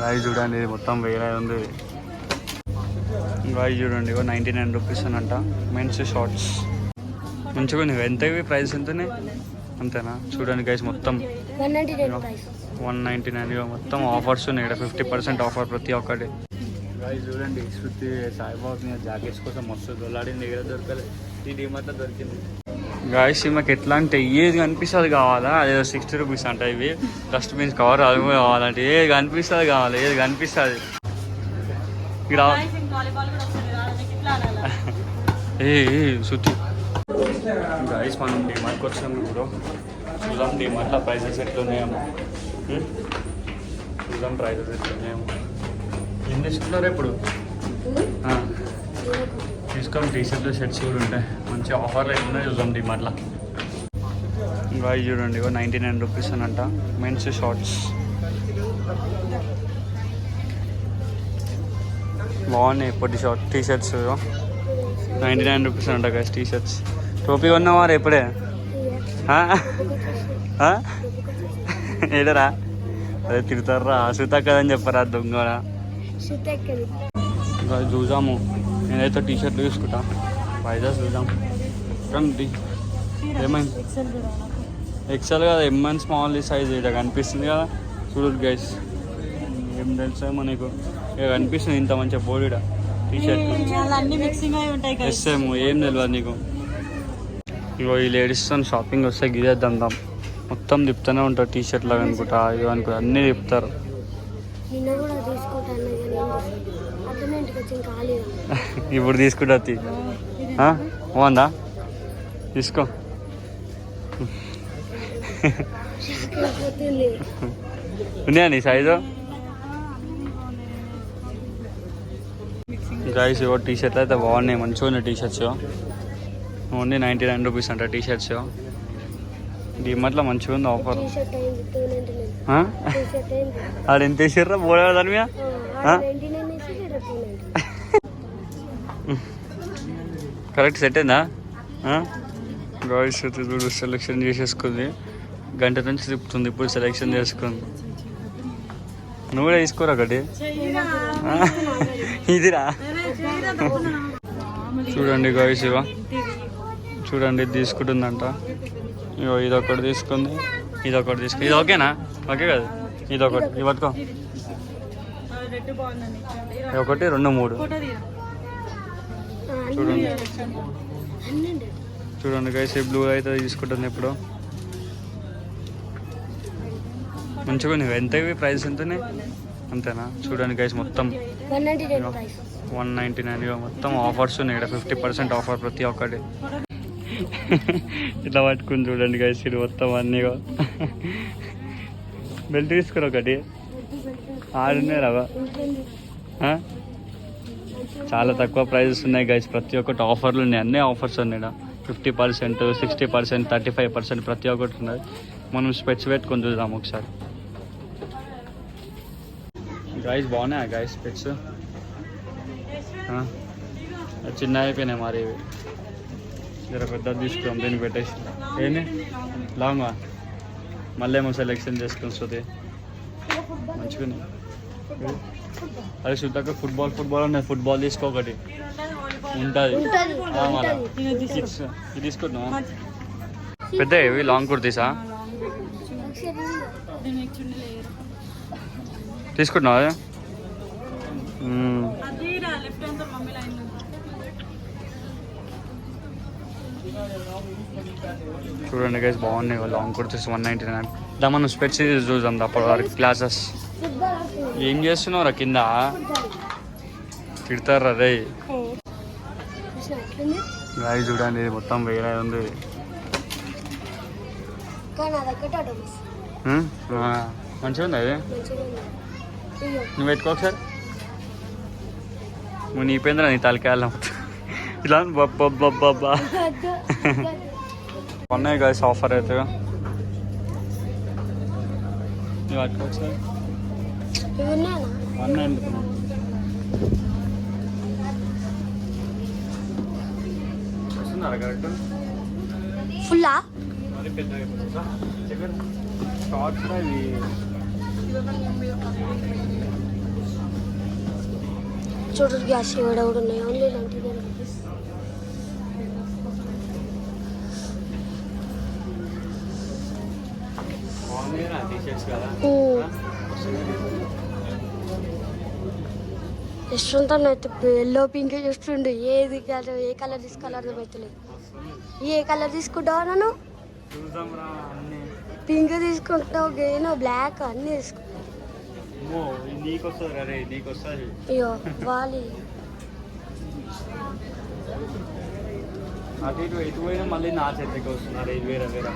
గాయ చూడండి ఇది మొత్తం వేరే ఉంది. గాయ చూడండి 99 రూపీస్ అని అంట. మెన్స్ షార్ట్స్ మంచిగా ఉంది. ఎంత ఇవి ప్రైస్ ఎంతనే అంతేనా? చూడండి గైస్ మొత్తం 199 మొత్తం ఆఫర్స్ ఉన్నాయి ఇక్కడ. 50% ఆఫర్ ప్రతి ఒక్కటి. గాయ చూడండి శృతి సాయిబాబు జాకెట్స్ కోసం మస్తు దొల్లాడింది, దగ్గర దొరకలేదు. ఈ డిమార్ట్లో దొరికింది. గాయస్ మాకు ఎట్లా అంటే ఏది కనిపిస్తుంది కావాలా, అదే 60 రూపీస్ అంట. ఇవి డస్ట్బిన్స్ కవర్ అది కూడా కావాలంటే ఏది కనిపిస్తుంది కావాలి, ఏది కనిపిస్తుంది ఇక్కడ. ఏ శృతి గాయస్ మనం డిమార్ట్కి వచ్చినాం ఇప్పుడు. చూద్దాం డిమార్ట్లో ప్రైజెస్ ఎట్లున్నాయేమో. చూద్దాం ప్రైజెస్ ఎట్లున్నాయేమో. ఏం తీసుకుంటారు ఇప్పుడు? తీసుకొని టీషర్ట్లు షర్ట్స్ కూడా ఉంటాయి. మంచి ఆఫర్లు ఎట్లున్నాయి చూద్దాం డిమార్ట్లో. ఇంకా చూడండి 99 రూపీస్ అని అంట. మెన్స్ షార్ట్స్ బాగున్నాయి. పొట్టి షార్ట్ టీషర్ట్స్ 99 రూపీస్ అంట గైస్ టీషర్ట్స్. టోపీ కొన్నావారు ఎప్పుడే? ఏడరా అదే తిడతారా సుత కదని చెప్పరా దొంగరా. ఇంకా చూద్దాము. నేనైతే టీషర్ట్లు తీసుకుంటా. ప్రైజెస్ చూద్దాం. కానీ ఏమైంది ఎక్సెల్ కదా, ఎంఎన్ స్మాల్ సైజ్ ఇక్కడ కనిపిస్తుంది కదా. చూడదు గైస్ ఏం తెలుసా మనకు ఇక కనిపిస్తుంది ఇంత మంచిగా బోర్డు టీషర్ట్. ఎస్ఎం ఏం తెలియదు నీకు. ఇగో ఈ లేడీస్తో షాపింగ్ వస్తే గిదేద్దాం. మొత్తం తిప్పుతూనే ఉంటారు టీషర్ట్లు అనుకుంటా, ఇవి అనుకుంటా అన్నీ తిప్పుతారు. ఇప్పుడు తీసుకుంటా బాగుందా? తీసుకో. ఉన్నాయా నీ సైజు? గైస్ ఇవో టీషర్ట్లు అయితే బాగున్నాయి, మంచిగా ఉన్నాయి టీషర్ట్స్. ఓన్లీ 99 రూపీస్ అంట టీషర్ట్స్. డిమార్ట్లో మంచిగా ఉంది ఆఫర్. అది ఎంత వేసారా బోడా దాని మీద? కరెక్ట్ సెట్ అయిందా? గాయ్స్ చూడు సెలెక్షన్ చేసేసుకుంది. గంట నుంచి తిప్పుతుంది, ఇప్పుడు సెలెక్షన్ చేసుకుంది. నువ్వు కూడా తీసుకోరా ఒకటి. ఇదిరా చూడండి గాయ్స్ ఇవో చూడండి ఇది తీసుకుంటుందంట. ఇగో ఇదొకటి తీసుకుంది, ఇదొకటి తీసుకుంది. ఇది ఓకేనా? ఓకే కదా? ఇదొకటి ఇది పట్టుకో. ఒకటి 2 3 చూడండి. చూడండి గైస్ బ్లూ అయితే తీసుకుంటుంది ఇప్పుడు. మంచిగా ఉంది. ఎంత ఇవి ప్రైస్ ఎంతనే అంతేనా? చూడండి గైస్ మొత్తం 199 మొత్తం ఆఫర్స్ ఉన్నాయి ఇక్కడ. 50% ఆఫర్ ప్రతి ఒక్కటి. ఇట్లా పట్టుకుని చూడండి గైస్ ఇది మొత్తం అన్నీగా. బెల్ట్ తీసుకుని ఒకటి ఆడున్నాయి రావా. చాలా తక్కువ ప్రైజెస్ ఉన్నాయి గైస్. ప్రతి ఒక్కటి ఆఫర్లు ఉన్నాయి, అన్నీ ఆఫర్స్ ఉన్నాయి ఇక్కడ. 50%, 60%, 35% ప్రతి ఒక్కటి ఉన్నాయి. మనం స్పెట్స్ పెట్టుకొని చూద్దాం ఒకసారి. గైస్ బాగున్నాయి గైస్ స్పెట్స్. చిన్న అయిపోయినాయి మరి ఇవి. జర పెద్దది తీసుకుందాం, దీనికి పెట్టేసి. ఏంటి లాంగా మళ్ళీ ఏమో సెలెక్షన్ చేసుకుని వస్తుంది. మంచిగా అదే చూద్దాక ఫుట్బాల్ ఉన్నాయి. ఫుట్బాల్ తీసుకో ఒకటి ఉంటుంది. ఇది తీసుకుంటున్నావా? పెద్ద ఇవి లాంగ్ కుర్తీసా తీసుకుంటున్నావా? చూడండి గైస్ బాగున్నాయి లాంగ్ కుర్తీస్ 199. దా మనం స్పెట్స్ చూద్దాం అప్పటి వరకు. క్లాసెస్ ఏం చేస్తున్నావురా కింద? తిడతారా రే. గాయ చూడండి మొత్తం వేరే ఉంది. మంచిగా ఉంది అది. నువ్వు పెట్టుకో ఒకసారి. నువ్వు నీ పేంద్రా నీ తలకాయలు ఇలా బాబా. ఉన్నాయి గాయస్ ఆఫర్ అయితే. నువ్వు పట్టుకో ఒకసారి. వస్తున్నారా కరెక్ట్? ఫుల్లా షార్ట్స్ కూడా ఇవి చూడు గ్యాస్ కూడా ఉన్నాయి ఓన్లీ 99 రూపీస్. టీషర్ట్స్ కదా. రెస్టారెంట్ అయితే ఎల్లో పింక్ చూస్తుండే ఏది కలర్ ఏ కలర్ తీసుకోవాలి అర్థమవుతలేదు. ఏ కలర్ తీసుకుంటావు నన్ను? పింక్ తీసుకుంటావు, గ్రీన్, బ్లాక్ అన్నీ తీసుకుంటావు. అయ్యో వాలి అటు ఇటు ఎటు పోయినా మళ్ళీ నా చేతికి వస్తున్నారు. ఇది వేరే వేరే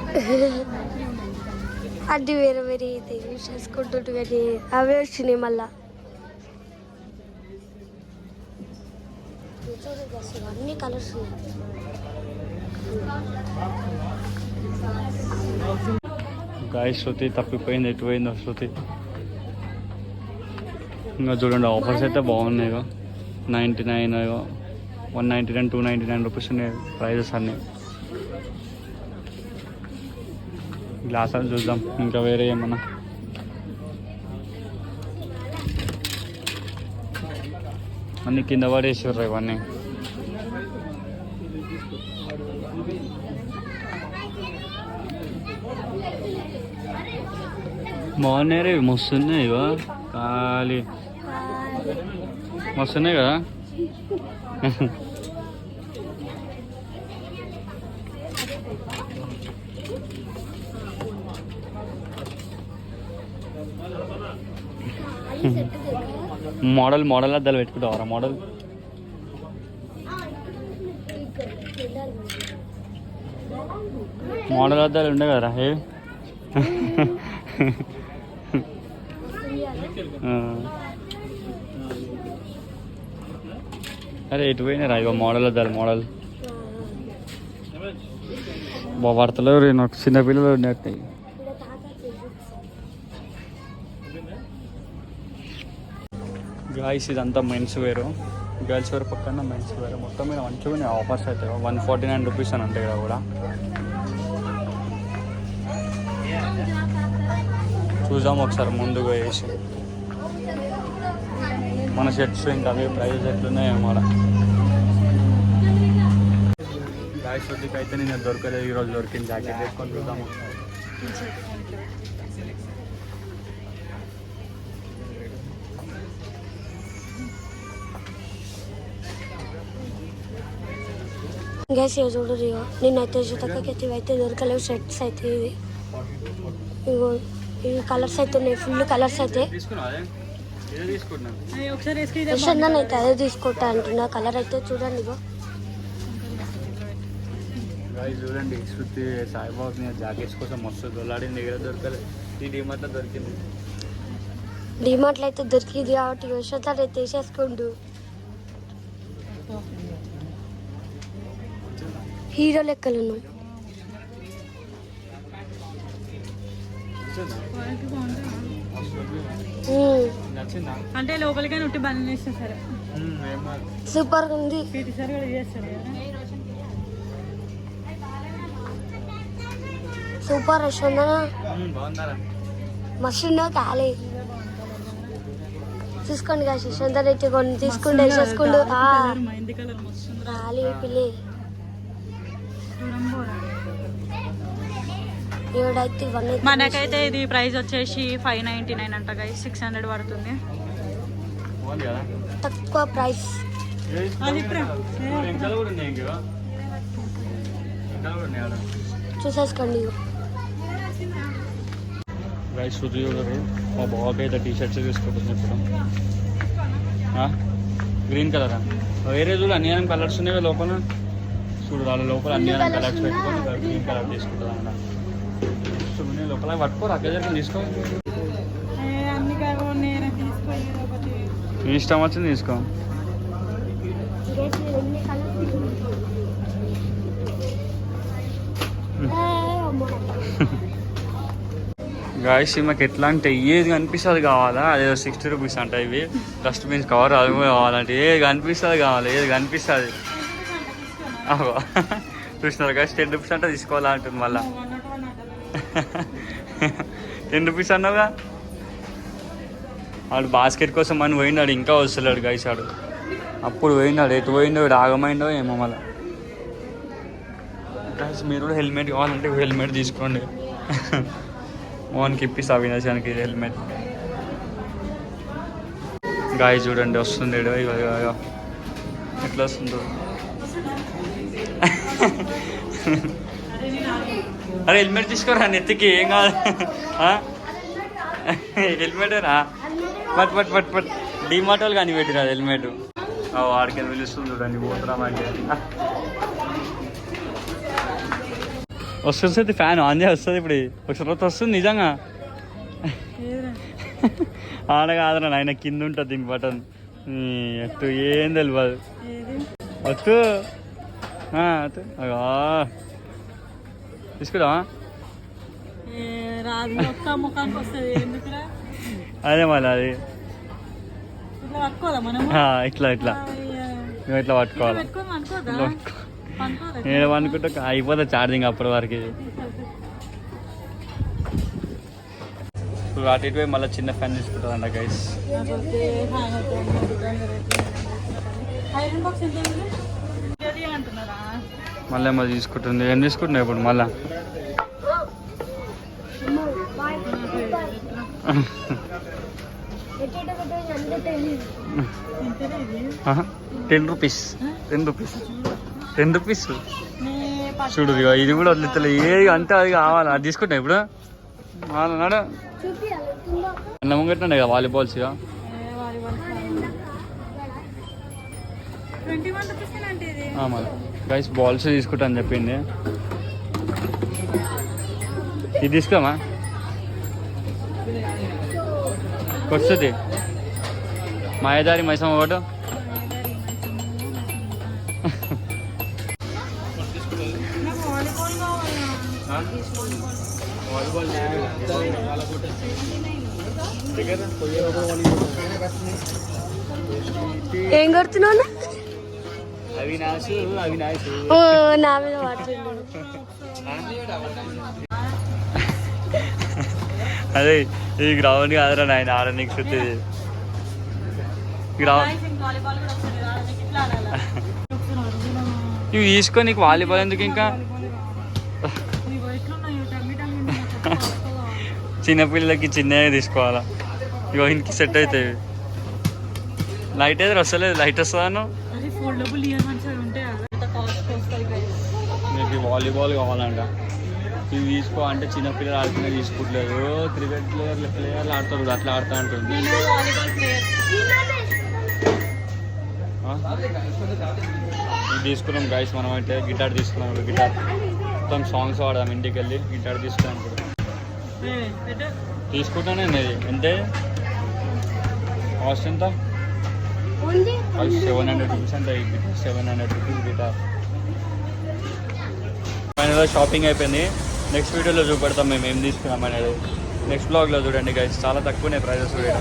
అది వేరే వేరే అయితే యూజ్ చేసుకుంటుంటు కానీ అవే వచ్చినాయి మళ్ళా. అన్ని కలర్స్ ఉన్నాయి. గాయ శృతి తప్పిపోయింది, ఎటు పోయిందో శృతి. ఇంకా చూడండి ఆఫర్స్ అయితే బాగున్నాయి. 99, 199, 299 రూపీస్ ఉన్నాయి ప్రైజెస్ అన్నీ. గ్లాసులు చూద్దాం ఇంకా వేరే ఏమన్నా. అన్నీ కింద పడేసారు ఇవన్నీ. బాగున్నాయి రే, మస్తున్నాయి ఇవా ఖాళీ మస్తున్నాయి కదా. మోడల్ అద్దాలు పెట్టుకుంటావరా? మోడల్ అద్దాలు ఉండే కదరా ఏ. అరే ఎటు పోయినారా ఇక మోడల్ అద్దాలు? మోడల్ వార్తలు నాకు చిన్నపిల్లలు ఉన్నట్టు. గాయస్ ఇదంతా మెన్స్ వేరు, గర్ల్స్ వేరు పక్కన మెన్స్ వేరు. మొత్తం మీద మంచిగా ఆఫర్స్ అయితే 149 రూపీస్ అని ఉంటాయి కదా కూడా. చూద్దాం ఒకసారి ముందుగా వేసి మన షర్ట్స్ ఇంకా అవి ప్రైజెస్ ఎట్లున్నాయి అన్నమాట. గాయస్ కొద్దిగా అయితే నేను దొరకలేదు, ఈరోజు దొరికింది. జాకెట్ వేసుకొని చూద్దాం ఒకసారి. గ్యాస్ చూడు రియో నేనైతే జుతకైతే ఇవైతే దొరకలేవు. షర్ట్స్ అయితే ఇవి ఇగో ఇవి కలర్స్ అయితే ఉన్నాయి, ఫుల్ కలర్స్ అయితే. యశ్వంత్ అయితే అదే తీసుకుంటా అంటున్నా. కలర్ అయితే చూడండి ఇగో. చూడండి శృతి సాయిబాబు జాకెట్స్ కోసం మస్తు దొల్లాడింది, దగ్గర దొరకలేదు. ఈ డిమార్ట్లో దొరికింది. డిమార్ట్లో అయితే దొరికింది కాబట్టి యశ్వంత్ అయితే తీసేసుకుంటూ హీరో లెక్కలు ఉన్నాయి. అంటే లోపలికి ఉట్టి బంద్ చేస్తే సరే సూపర్ ఉంది. సూపర్ యశ్వంత్ మస్తు ఖాళీ చూసుకోండి కదా. యశ్వంత్ అయితే కొన్ని తీసుకుంటే వేసేసుకుంటూ ఖాళీ పిల్లి. మనకైతే ఇది ప్రైస్ వచ్చేసి 599 అంట గైస్, 600 పడుతుంది. తక్కువ ప్రైస్. చూసేసుకోండి. గైస్ శృతి చూడరు, మా బాబుకి అయితే టీషర్ట్స్ తీసుకుంటుంది ఇప్పుడు. గ్రీన్ కలరా? వేరే చూడు అన్ని కలర్స్ ఉన్నాయి లోపల. చూడు వాళ్ళ లోపల అన్ని కలర్స్ పెట్టుకొని గ్రీన్ కలర్ తీసుకుంటుంది అన్నమాట. లోపల పట్టుకోరు అక్కడ జరిగింది తీసుకో, నీ ఇష్టం వచ్చింది తీసుకో. గాయస్ మాకు ఎట్లా అంటే ఏది కనిపిస్తుంది కావాలా, అదే 60 రూపీస్ అంట. ఇవి డస్ట్బిన్స్ కవర్ అది కావాలంటే ఏది కనిపిస్తుంది కావాలి, ఏది కనిపిస్తుంది. చూసినారు గాయస్ 10 రూపీస్ అంటే తీసుకోవాలా అంటుంది మళ్ళా. రూపీస్ అన్నావుగా. వాడు బాస్కెట్ కోసం అని పోయినాడు, ఇంకా వస్తున్నాడు గైస్. వాడు అప్పుడు పోయినాడు, ఎటు పోయిండో ఆగమైండో ఏమో. మళ్ళీ గైస్ మీరు కూడా హెల్మెట్ కావాలంటే హెల్మెట్ తీసుకోండి. మోహన్కి ఇప్పిస్తా, అవినాశానికి హెల్మెట్. గాయ చూడండి వస్తుంది, ఎట్లా వస్తుందో. అరే హెల్మెట్ తీసుకోరా, నెత్తికి ఏం కాదు. హెల్మెటేనా? పట్ పట్ పట్ పట్ డిమార్ట్ వాళ్ళు కానీ పెట్టిరా హెల్మెట్. వాడికి పిలుస్తుంది చూడండి, పోతున్నామంటే. వస్తుంది ఫ్యాన్ ఆన్ చేసి వస్తుంది. ఇప్పుడు ఒకసారి వస్తుంది నిజంగా. ఆడ కాదరా ఆయన, కింద ఉంటుంది ఇంక బటన్. ఎట్టు ఏం తెలియదు. వస్తు తీసుకురా. అదే మళ్ళీ అది ఇట్లా ఇట్లా మేము ఇట్లా పట్టుకోవాలి. నేను అనుకుంటా అయిపోతా ఛార్జింగ్ అప్పటి వరకు. అటు ఇటు మళ్ళీ చిన్న ఫ్యాన్ తీసుకుంటారంట గైస్. మళ్ళీ ఏమో తీసుకుంటుంది. ఏం తీసుకుంటున్నావు ఇప్పుడు మళ్ళా? 10 రూపీస్. 10 రూపీస్ 10 రూపీస్ చూడు. ఇది కూడా వదిలేతలే, ఏది అంటే అది కావాలి. అది తీసుకుంటా ఇప్పుడు. నాడు అన్న ముంగట్టుండే కదా వాలీబాల్స్. మళ్ళీ గైస్ బాల్స్ తీసుకుంటా అని చెప్పింది. ఇది తీసుకోమా, వస్తుంది. మాయదారి మైసమ్మ ఒకటి. ఏం కొడుతున్నావు? అవినాష్ నా మీద పడుతుంది. అదే ఈ గ్రౌండ్ కాదురా నాయన, ఆడనీకి సుత్తి గ్రౌండ్. ఇవి తీసుకొని నీకు వాలీబాల్ ఎందుకు? ఇంకా చిన్నపిల్లలకి చిన్నగా తీసుకోవాలా. ఇగో ఇంటికి సెట్ అవుతాయి. లైట్ అయితే వస్తలేదు, లైట్ వస్తుందాను. మీకు వాలీబాల్ కావాలంట, ఇవి తీసుకో అంటే చిన్నపిల్లలు ఆడుకునే తీసుకోవట్లేదు. క్రికెట్ ప్లేయర్లు ఆడతారు, అట్లా ఆడుతూ ఉంటుంది. ఇది తీసుకున్నాం గైస్ మనం. అంటే గిటార్ తీసుకున్నాం. గిటార్ మొత్తం సాంగ్స్ వాడదాం ఇంటికి వెళ్ళి. గిటార్ తీసుకున్నాం ఇప్పుడు. తీసుకుంటానే ఎంతే కాస్ట్? ఎంత? 700 రూపీస్ అంటే 700 రూపీస్ గిటార్. ఫైనల్గా షాపింగ్ అయిపోయింది. నెక్స్ట్ వీడియోలో చూపెడతాం మేము ఏం తీసుకున్నాం అనేది. నెక్స్ట్ బ్లాగ్లో చూడండి గైస్, చాలా తక్కువనే ప్రైజెస్ కూడా.